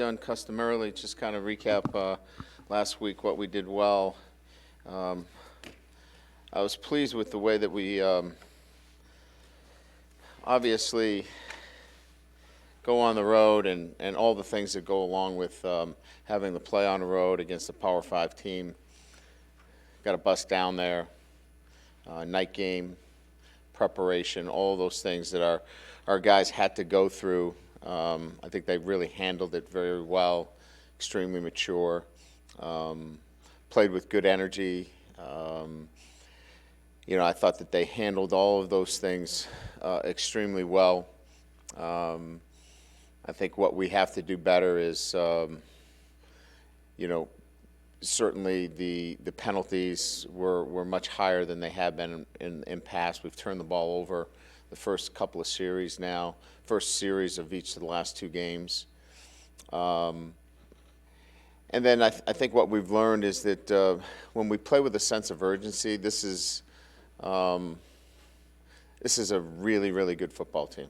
Done customarily, just kind of recap last week what we did well. Um, I was pleased with the way that we obviously go on the road and all the things that go along with having the play on the road against a Power 5 team. Got a bus down there, night game, preparation, all those things that our guys had to go through. I think they really handled it very well, extremely mature, played with good energy. I thought that they handled all of those things extremely well. I think what we have to do better is, certainly the penalties were much higher than they have been in past. We've turned the ball over the first couple of series now, first series of each of the last two games. And then I think what we've learned is that when we play with a sense of urgency, this is a really, really good football team.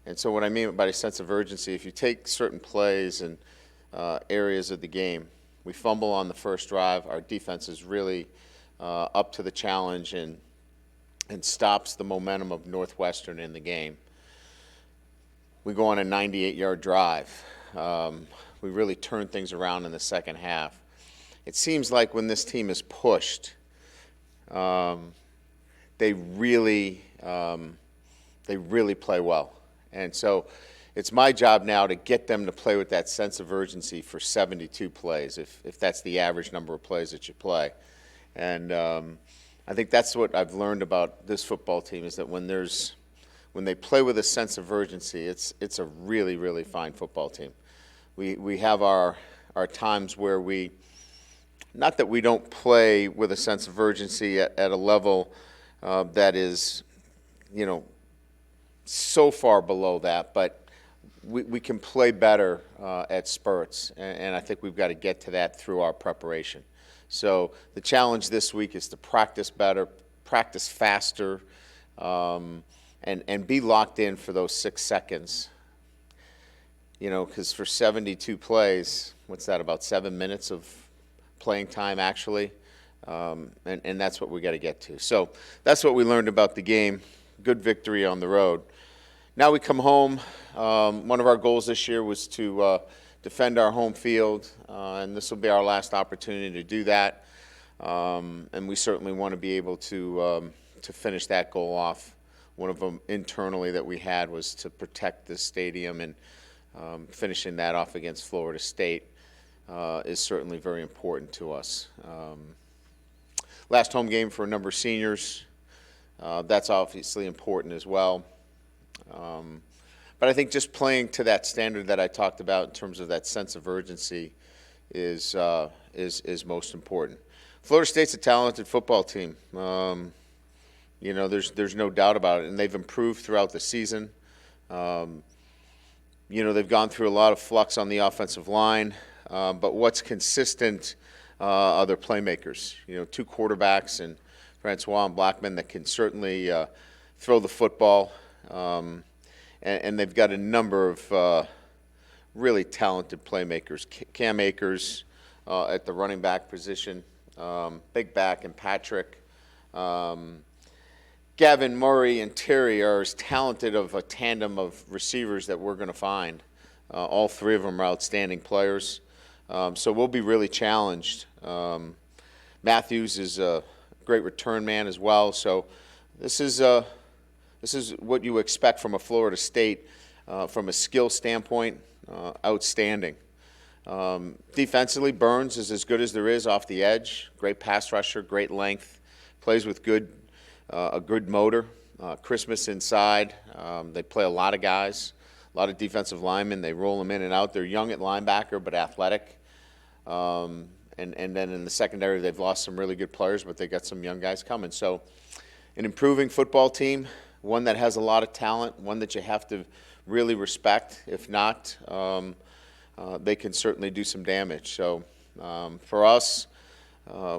And so what I mean by a sense of urgency, if you take certain plays and areas of the game, we fumble on the first drive, our defense is really up to the challenge and stops the momentum of Northwestern in the game. We go on a 98-yard drive. We really turn things around in the second half. It seems like when this team is pushed, they really play well. And so it's my job now to get them to play with that sense of urgency for 72 plays, if that's the average number of plays that you play. And I think that's what I've learned about this football team is that when they play with a sense of urgency, it's a really, really fine football team. We have our times where not that we don't play with a sense of urgency at a level that is, so far below that, but we can play better at spurts, and I think we've got to get to that through our preparation. So the challenge this week is to practice better, practice faster, and be locked in for those 6 seconds. Because for 72 plays, what's that, about 7 minutes of playing time actually? And that's what we got to get to. So that's what we learned about the game. Good victory on the road. Now we come home. One of our goals this year was to defend our home field, and this will be our last opportunity to do that. And we certainly want to be able to finish that goal off. One of them internally that we had was to protect this stadium, and finishing that off against Florida State is certainly very important to us. Last home game for a number of seniors. That's obviously important as well. But I think just playing to that standard that I talked about in terms of that sense of urgency is most important. Florida State's a talented football team. There's no doubt about it, and they've improved throughout the season. They've gone through a lot of flux on the offensive line, but what's consistent are their playmakers. 2 quarterbacks and Francois and Blackman that can certainly throw the football. And they've got a number of really talented playmakers. Cam Akers at the running back position, big back, and Patrick. Gavin, Murray, and Terry are as talented of a tandem of receivers that we're going to find. All 3 of them are outstanding players. So we'll be really challenged. Matthews is a great return man as well. So this is what you expect from a Florida State from a skill standpoint, outstanding. Defensively, Burns is as good as there is off the edge. Great pass rusher, great length, plays with a good motor. Christmas inside. They play a lot of guys, a lot of defensive linemen. They roll them in and out. They're young at linebacker but athletic. And then in the secondary, they've lost some really good players, but they got some young guys coming. So an improving football team, one that has a lot of talent, one that you have to really respect. If not, they can certainly do some damage. So for us,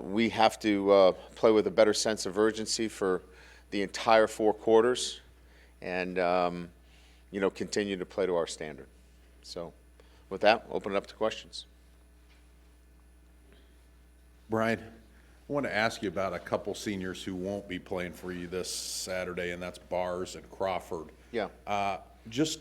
we have to play with a better sense of urgency for the entire 4 quarters and, continue to play to our standard. So With that, open it up to questions. Brian, I want to ask you about a couple seniors who won't be playing for you this Saturday, and that's Bars and Crawford. Yeah. Just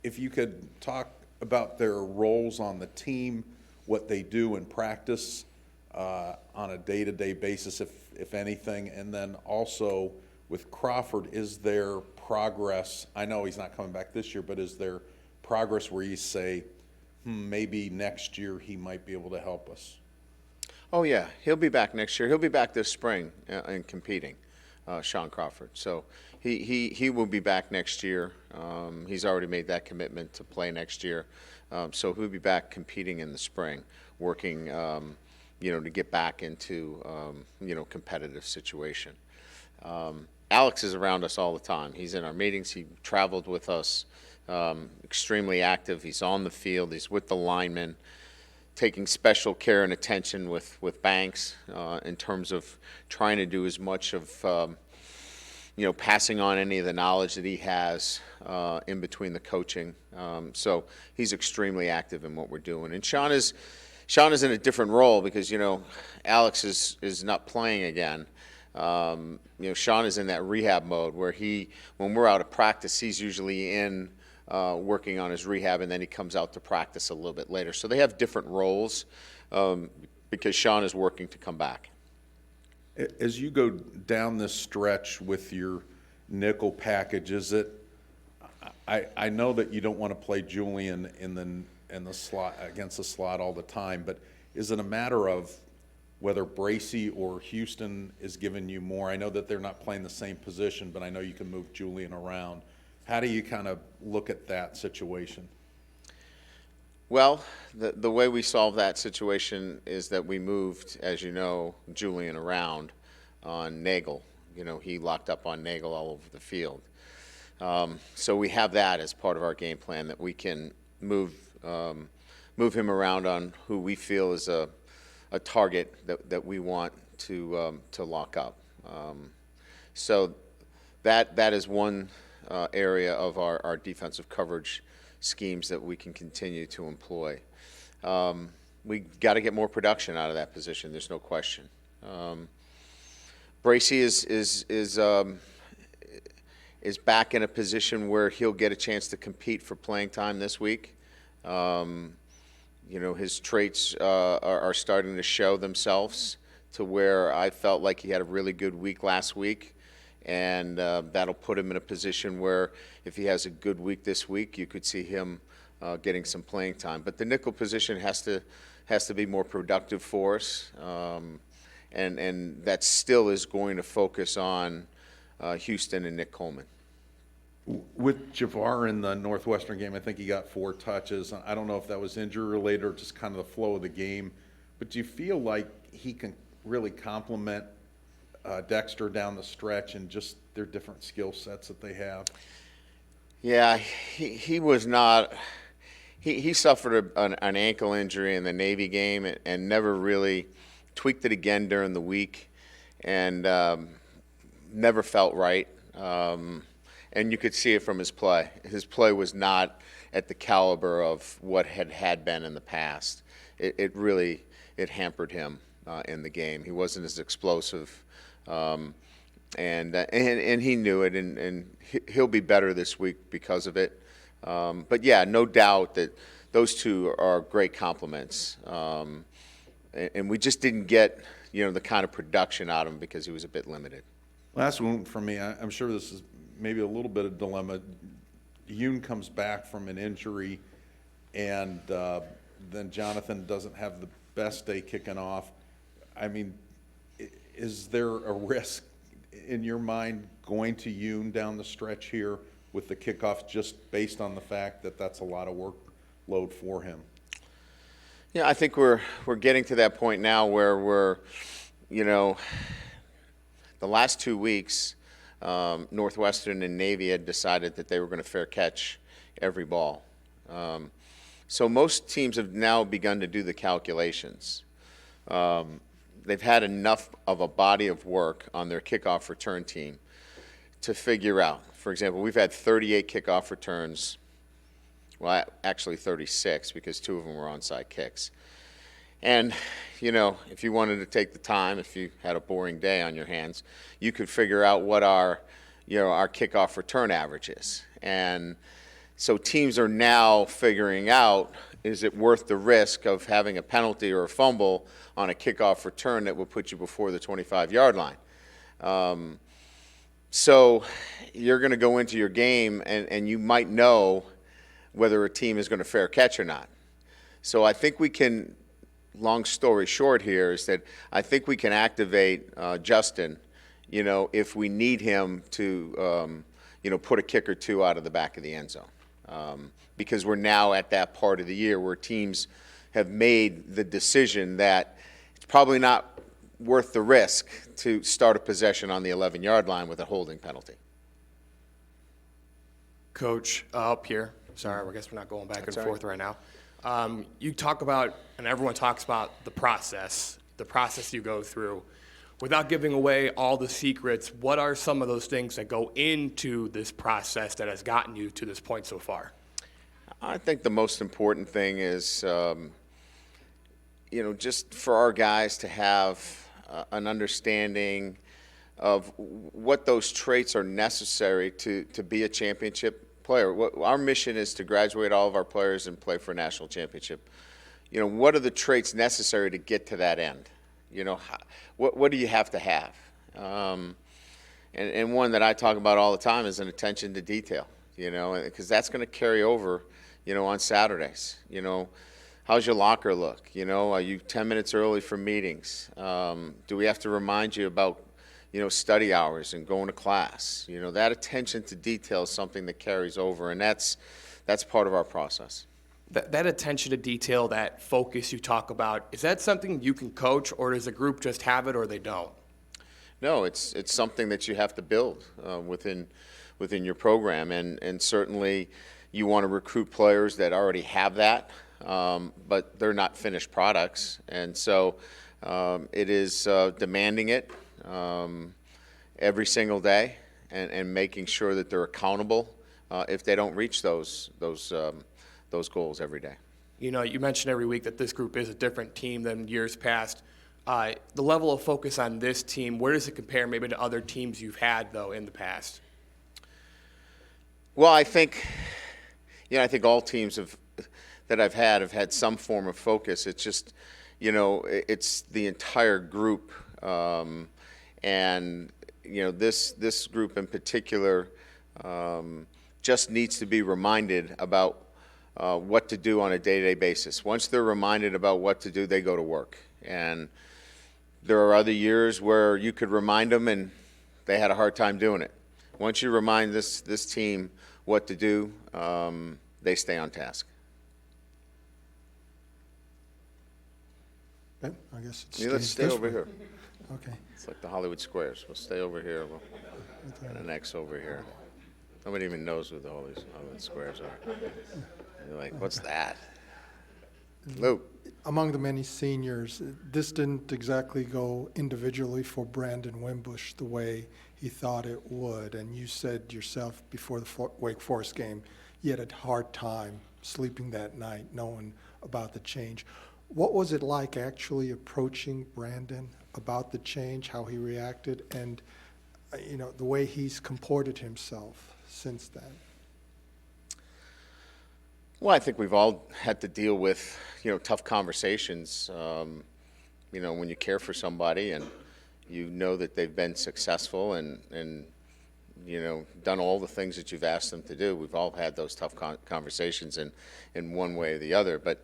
if you could talk about their roles on the team, what they do in practice on a day-to-day basis, if anything, and then also with Crawford, is there progress? I know he's not coming back this year, but is there progress where you say, maybe next year he might be able to help us? Oh, yeah, he'll be back next year. He'll be back this spring and competing, Sean Crawford. So he will be back next year. He's already made that commitment to play next year. So he'll be back competing in the spring, working, to get back into, competitive situation. Alex is around us all the time. He's in our meetings. He traveled with us, extremely active. He's on the field. He's with the linemen, taking special care and attention with Banks in terms of trying to do as much of, passing on any of the knowledge that he has in between the coaching. So he's extremely active in what we're doing. And Sean is in a different role because, Alex is not playing again. Sean is in that rehab mode where when we're out of practice, he's usually in working on his rehab, and then he comes out to practice a little bit later. So they have different roles because Sean is working to come back. As you go down this stretch with your nickel package, is it? I know that you don't want to play Julian in the slot against the slot all the time, but is it a matter of whether Bracey or Houston is giving you more? I know that they're not playing the same position, but I know you can move Julian around. How do you kind of look at that situation? Well, the way we solved that situation is that we moved, as you know, Julian around on Nagel. He locked up on Nagel all over the field. So we have that as part of our game plan, that we can move him around on who we feel is a target that we want to lock up. So that is one area of our defensive coverage schemes that we can continue to employ. We got to get more production out of that position. There's no question. Bracey is back in a position where he'll get a chance to compete for playing time this week. His traits are starting to show themselves to where I felt like he had a really good week last week. And that'll put him in a position where if he has a good week this week, you could see him getting some playing time. But the nickel position has to be more productive for us, and that still is going to focus on Houston and Nick Coleman. With Javar in the Northwestern game, I think he got 4 touches. I don't know if that was injury related or just kind of the flow of the game, but do you feel like he can really complement Dexter down the stretch and just their different skill sets that they have? Yeah, he was not. He suffered an ankle injury in the Navy game and never really tweaked it again during the week, and never felt right. And you could see it from his play. His play was not at the caliber of what had been in the past. It really hampered him in the game. He wasn't as explosive. And he knew it, and he'll be better this week because of it. But yeah, no doubt that those two are great compliments. And we just didn't get, the kind of production out of him because he was a bit limited. Last one for me. I'm sure this is maybe a little bit of dilemma. Yoon comes back from an injury, and then Jonathan doesn't have the best day kicking off. I mean, is there a risk in your mind going to Yoon down the stretch here with the kickoff, just based on the fact that that's a lot of workload for him? Yeah, I think we're getting to that point now where we're, the last 2 weeks, Northwestern and Navy had decided that they were going to fair catch every ball. So most teams have now begun to do the calculations. They've had enough of a body of work on their kickoff return team to figure out. For example, we've had 38 kickoff returns Well, actually 36 because 2 of them were onside kicks. And, you know, if you wanted to take the time, if you had a boring day on your hands, you could figure out what our kickoff return average is. And so teams are now figuring out, is it worth the risk of having a penalty or a fumble on a kickoff return that will put you before the 25-yard line? So you're going to go into your game and you might know whether a team is going to fair catch or not. So I think we can, long story short here, is that I think we can activate Justin, you know, if we need him to, you know, put a kick or two out of the back of the end zone. Because we're now at that part of the year where teams have made the decision that it's probably not worth the risk to start a possession on the 11-yard line with a holding penalty. Coach, up here. Sorry, I guess we're not going back That's and all forth right now. You talk about, and everyone talks about the process you go through. Without giving away all the secrets, what are some of those things that go into this process that has gotten you to this point so far? I think the most important thing is, you know, just for our guys to have an understanding of what those traits are necessary to be a championship player. Our mission is to graduate all of our players and play for a national championship. You know, what are the traits necessary to get to that end? You know, what do you have to have? And one that I talk about all the time is an attention to detail, you know, because that's going to carry over, you know, on Saturdays. You know, how's your locker look? You know, are you 10 minutes early for meetings? Do we have to remind you about, you know, study hours and going to class? You know, that attention to detail is something that carries over, and that's part of our process. That attention to detail, that focus you talk about, is that something you can coach, or does a group just have it or they don't? No, it's something that you have to build within your program, and certainly you want to recruit players that already have that, but they're not finished products, and so it is demanding it every single day, and making sure that they're accountable if they don't reach those goals every day. You know, you mentioned every week that this group is a different team than years past. The level of focus on this team, where does it compare maybe to other teams you've had, though, in the past? Well, I think all teams that I've had have had some form of focus. It's just, you know, it's the entire group, and you know, this group in particular just needs to be reminded about what to do on a day-to-day basis. Once they're reminded about what to do, they go to work. And there are other years where you could remind them and they had a hard time doing it. Once you remind this team what to do, they stay on task. Okay, I guess it's. Yeah, let's stay over here. Okay. It's like the Hollywood Squares. We'll stay over here. And an X over here. Nobody even knows what all these Hollywood Squares are. You're like, what's that? Lou. Among the many seniors, this didn't exactly go individually for Brandon Wimbush the way he thought it would. And you said yourself before the Wake Forest game, you had a hard time sleeping that night knowing about the change. What was it like actually approaching Brandon about the change, how he reacted, and you know, the way he's comported himself since then? Well, I think we've all had to deal with, you know, tough conversations, you know, when you care for somebody and you know that they've been successful and you know, done all the things that you've asked them to do. We've all had those tough conversations in one way or the other. But,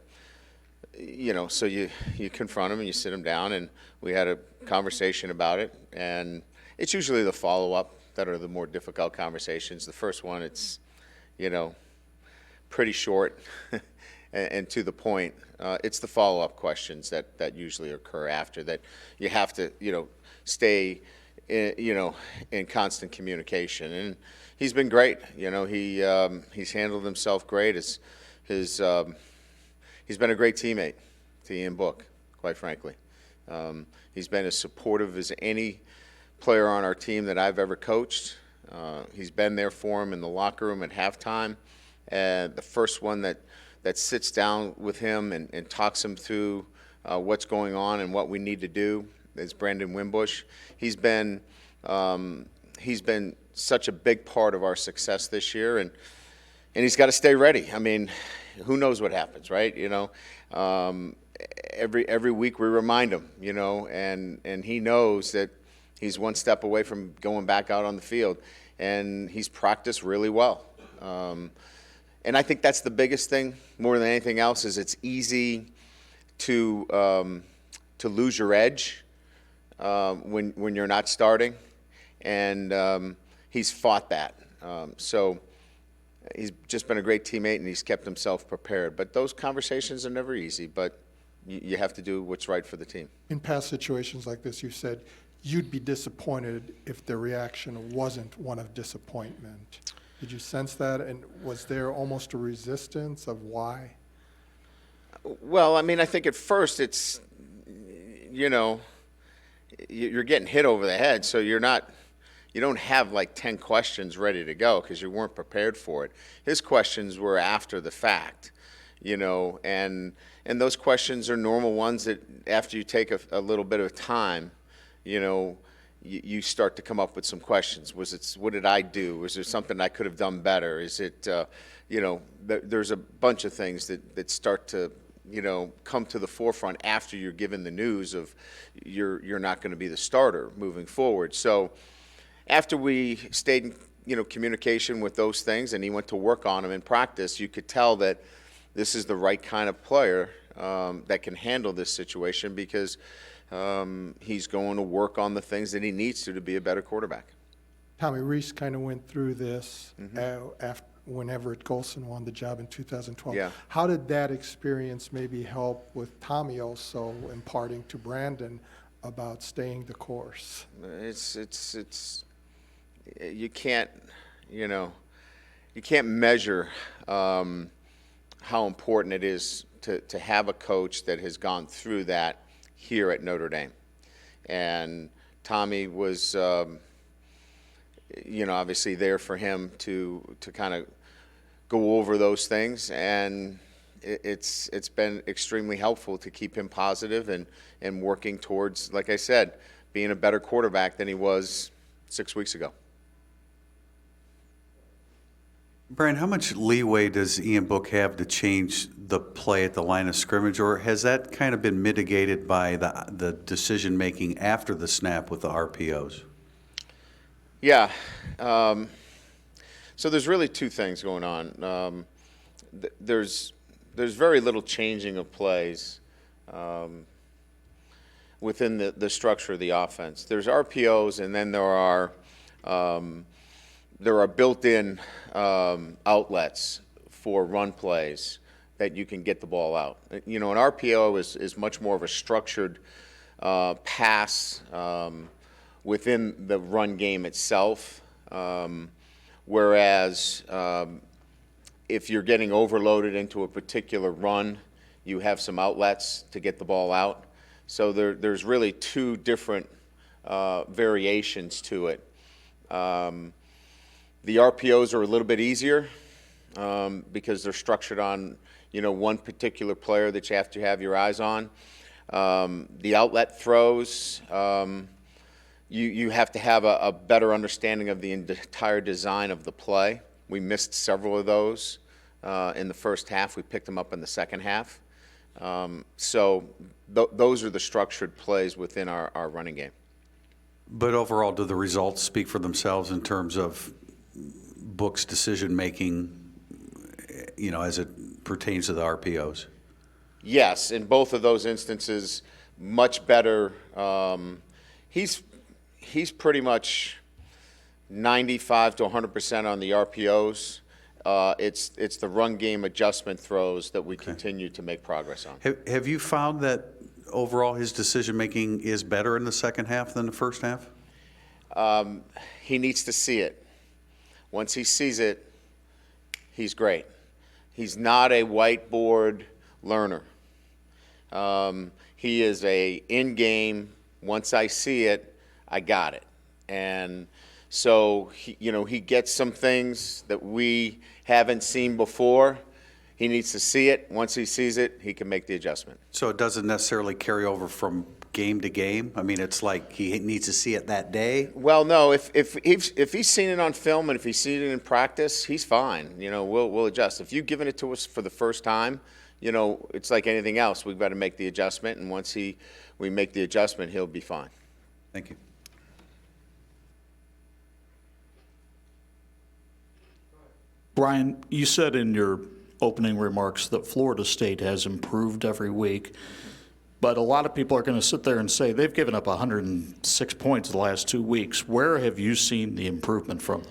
you know, so you confront them and you sit them down, and we had a conversation about it. And it's usually the follow-up that are the more difficult conversations. The first one, it's, you know, pretty short and to the point. It's the follow-up questions that usually occur after that. You have to, you know, stay, you know, in constant communication. And he's been great. You know, he's handled himself great. He's been a great teammate to Ian Book, quite frankly. He's been as supportive as any player on our team that I've ever coached. He's been there for him in the locker room at halftime. and the first one that sits down with him and talks him through what's going on and what we need to do is Brandon Wimbush. He's been such a big part of our success this year, and he's got to stay ready. I mean, who knows what happens, right? Every week we remind him, and he knows that he's one step away from going back out on the field, and he's practiced really well. And I think that's the biggest thing, more than anything else, is it's easy to lose your edge when you're not starting, and he's fought that. So he's just been a great teammate, and he's kept himself prepared. But those conversations are never easy, but you have to do what's right for the team. In past situations like this, you said you'd be disappointed if the reaction wasn't one of disappointment. Did you sense that? And was there almost a resistance of why? Well, I mean, I think at first it's, you're getting hit over the head, so you don't have like 10 questions ready to go because you weren't prepared for it. His questions were after the fact, and those questions are normal ones that after you take a little bit of time, you start to come up with some questions. What did I do? Was there something I could have done better? Is it, there's a bunch of things that start to, come to the forefront after you're given the news of you're not going to be the starter moving forward. So after we stayed in, communication with those things, and he went to work on them in practice, you could tell that this is the right kind of player that can handle this situation because he's going to work on the things that he needs to be a better quarterback. Tommy Reese kind of went through this after when Everett Golson won the job in 2012. Yeah. How did that experience maybe help with Tommy also imparting to Brandon about staying the course? It's you can't measure how important it is to have a coach that has gone through that here at Notre Dame. And Tommy was, obviously there for him to kind of go over those things, and it's been extremely helpful to keep him positive and working towards, like I said, being a better quarterback than he was 6 weeks ago. Brian, how much leeway does Ian Book have to change the play at the line of scrimmage, or has that kind of been mitigated by the decision-making after the snap with the RPOs? Yeah. So there's really two things going on. There's very little changing of plays within the structure of the offense. There's RPOs, and then there are built-in outlets for run plays that you can get the ball out. An RPO is much more of a structured pass within the run game itself, whereas if you're getting overloaded into a particular run, you have some outlets to get the ball out. So there's really two different variations to it. The RPOs are a little bit easier because they're structured on, one particular player that you have to have your eyes on. The outlet throws, you have to have a better understanding of the entire design of the play. We missed several of those in the first half. We picked them up in the second half. So those are the structured plays within our running game. But overall, do the results speak for themselves in terms of Book's decision-making, as it pertains to the RPOs? Yes, in both of those instances, much better. He's pretty much 95 to 100% on the RPOs. It's the run game adjustment throws that we continue to make progress on. Have you found that overall his decision-making is better in the second half than the first half? He needs to see it. Once he sees it, he's great. He's not a whiteboard learner. He is a in-game, once I see it, I got it. And So he gets some things that we haven't seen before. He needs to see it. Once he sees it, he can make the adjustment. So it doesn't necessarily carry over from game to game? I mean, it's like he needs to see it that day? Well, no. If he's seen it on film and if he's seen it in practice, he's fine. We'll adjust. If you've given it to us for the first time, it's like anything else. We've got to make the adjustment, and once we make the adjustment, he'll be fine. Thank you. Brian, you said in your opening remarks that Florida State has improved every week, but a lot of people are going to sit there and say they've given up 106 points the last 2 weeks. Where have you seen the improvement from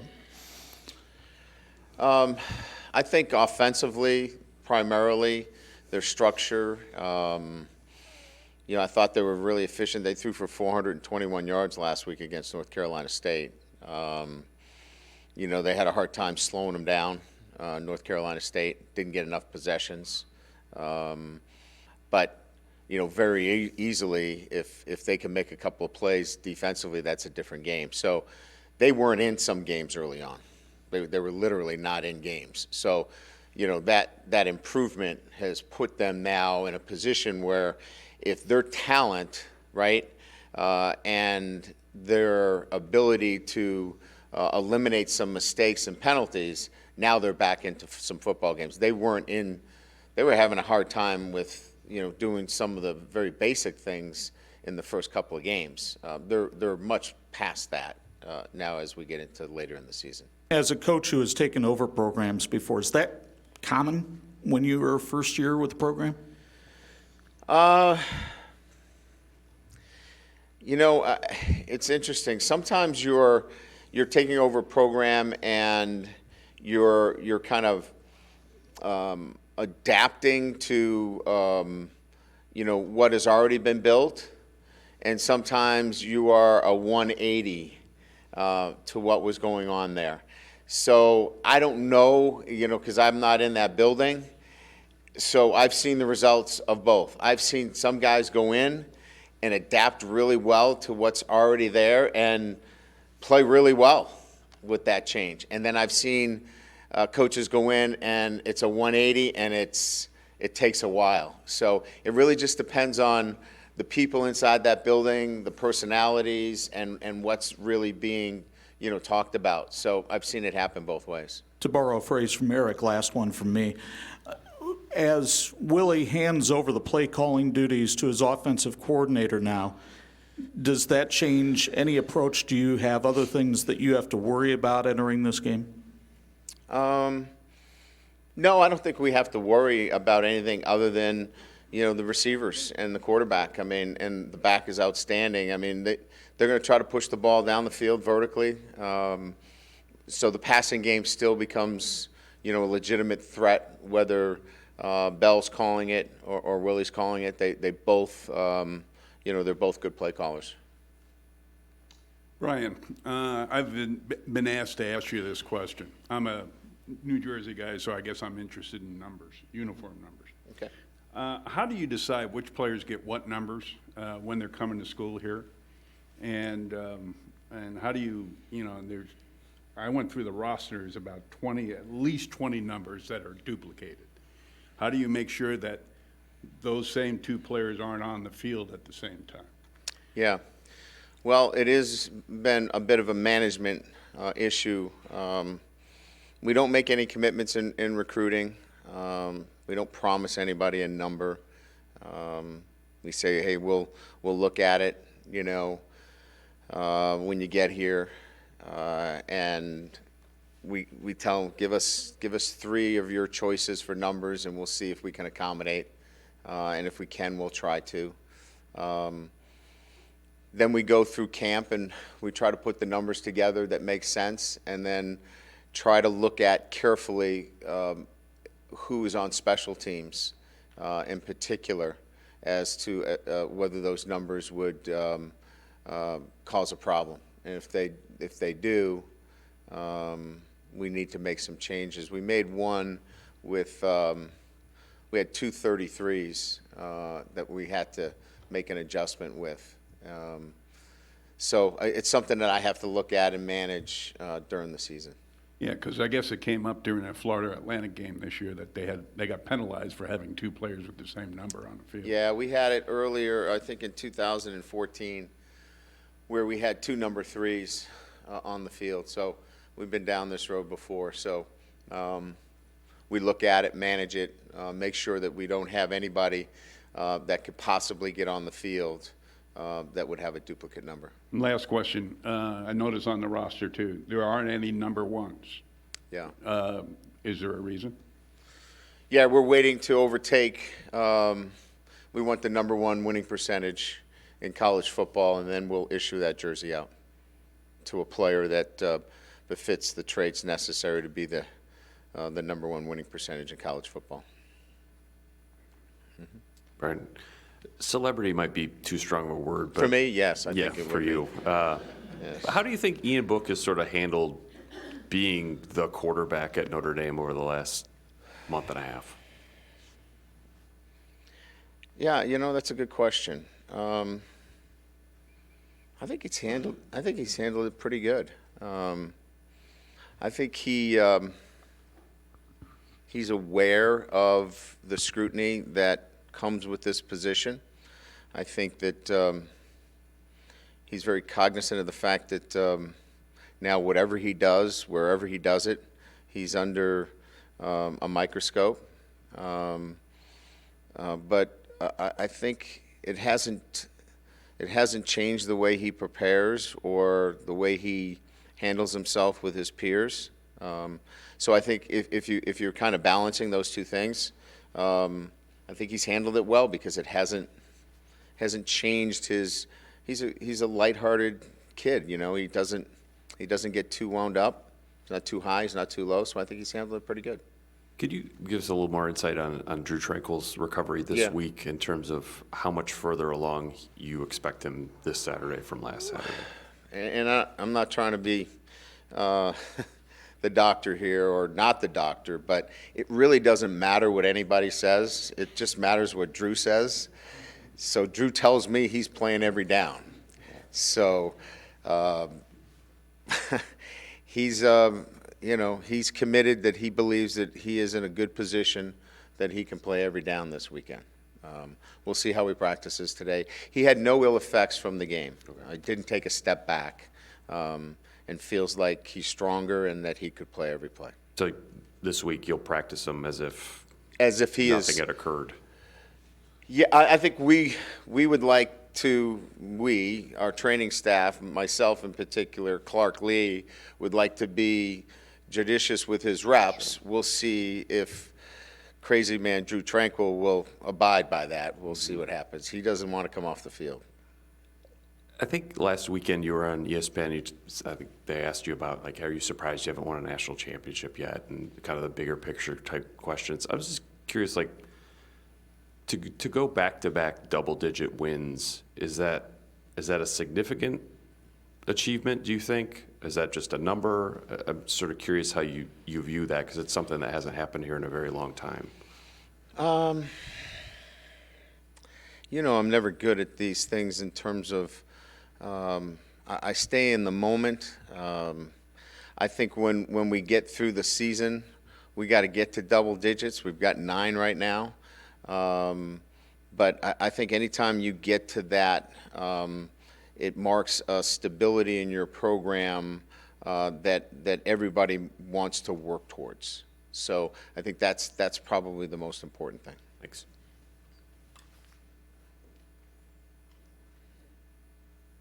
them? I think offensively, primarily, their structure. I thought they were really efficient. They threw for 421 yards last week against North Carolina State. They had a hard time slowing them down. North Carolina State didn't get enough possessions. But very easily, if they can make a couple of plays defensively, that's a different game. So they weren't in some games early on. They were literally not in games. So, that improvement has put them now in a position where if their talent, right, and their ability to eliminate some mistakes and penalties, now they're back into some football games. They were having a hard time with, doing some of the very basic things in the first couple of games. They're much past that now as we get into later in the season. As a coach who has taken over programs before, is that common when you were first year with the program? It's interesting. Sometimes you're taking over a program and you're kind of adapting to what has already been built, and sometimes you are a 180 to what was going on there. So I don't know, because I'm not in that building. So I've seen the results of both. I've seen some guys go in and adapt really well to what's already there and play really well with that change. And then I've seen coaches go in and it's a 180 and it takes a while. So it really just depends on the people inside that building, the personalities, and what's really being talked about. So I've seen it happen both ways. To borrow a phrase from Eric, last one from me. As Willie hands over the play calling duties to his offensive coordinator now, does that change any approach? Do you have other things that you have to worry about entering this game? No, I don't think we have to worry about anything other than, the receivers and the quarterback. I mean, and the back is outstanding. I mean, they're going to try to push the ball down the field vertically. So the passing game still becomes, a legitimate threat, whether Bell's calling it or Willie's calling it. They both, they're both good play callers. Brian, I've been asked to ask you this question. I'm a New Jersey guy, so I guess I'm interested in numbers, uniform numbers. Okay. How do you decide which players get what numbers when they're coming to school here? And how do you, I went through the rosters, about 20, at least 20 numbers that are duplicated. How do you make sure that those same two players aren't on the field at the same time? Yeah. Well, it has been a bit of a management issue. We don't make any commitments in recruiting. We don't promise anybody a number. We say, hey, we'll look at it, when you get here, and we tell them, give us 3 of your choices for numbers, and we'll see if we can accommodate. And if we can, we'll try to. Then we go through camp and we try to put the numbers together that make sense, and then try to look at carefully who is on special teams in particular as to whether those numbers would cause a problem. And if they do, we need to make some changes. We made one with we had 2 33s that we had to make an adjustment with. So it's something that I have to look at and manage during the season. Yeah, because I guess it came up during that Florida Atlantic game this year that they got penalized for having two players with the same number on the field. Yeah, we had it earlier, I think in 2014, where we had two number threes on the field. So we've been down this road before. So we look at it, manage it, make sure that we don't have anybody that could possibly get on the field that would have a duplicate number. Last question. I noticed on the roster, too, there aren't any number ones. Yeah. Is there a reason? Yeah, we're waiting to overtake. We want the number one winning percentage in college football, and then we'll issue that jersey out to a player that befits the traits necessary to be the number one winning percentage in college football. Brian, celebrity might be too strong of a word, but For me, yes, I yeah, think it would for be. you. Yes. How do you think Ian Book has sort of handled being the quarterback at Notre Dame over the last month and a half? Yeah, that's a good question. I think he's handled it pretty good. I think he's aware of the scrutiny that comes with this position. I think that he's very cognizant of the fact that now whatever he does, wherever he does it, he's under a microscope. But I think it hasn't changed the way he prepares or the way he handles himself with his peers. So I think if you're kind of balancing those two things, I think he's handled it well because it hasn't changed his. He's a lighthearted kid, He doesn't get too wound up. He's not too high. He's not too low. So I think he's handled it pretty good. Could you give us a little more insight on Drew Tranquil's recovery this Yeah. week in terms of how much further along you expect him this Saturday from last Saturday? And I'm not trying to be the doctor here or not the doctor, but it really doesn't matter what anybody says. It just matters what Drew says. So Drew tells me he's playing every down. So he's he's committed that he believes that he is in a good position that he can play every down this weekend. We'll see how he practices today. He had no ill effects from the game. He didn't take a step back and feels like he's stronger and that he could play every play. So this week you'll practice him as if He nothing is. had occurred. Yeah, I think we would like to, our training staff, myself in particular, Clark Lee, would like to be judicious with his reps. We'll see if crazy man Drew Tranquil will abide by that. We'll see what happens. He doesn't want to come off the field. I think last weekend you were on ESPN. I think they asked you about, are you surprised you haven't won a national championship yet? And kind of the bigger picture type questions. I was just curious, to go back-to-back double-digit wins, is that a significant achievement, do you think? Is that just a number? I'm sort of curious how you view that, because it's something that hasn't happened here in a very long time. I'm never good at these things in terms of I stay in the moment. I think when we get through the season, we got to get to double digits. We've got 9 right now. But I think anytime you get to that, it marks a stability in your program that everybody wants to work towards. So I think that's probably the most important thing. Thanks.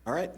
All right.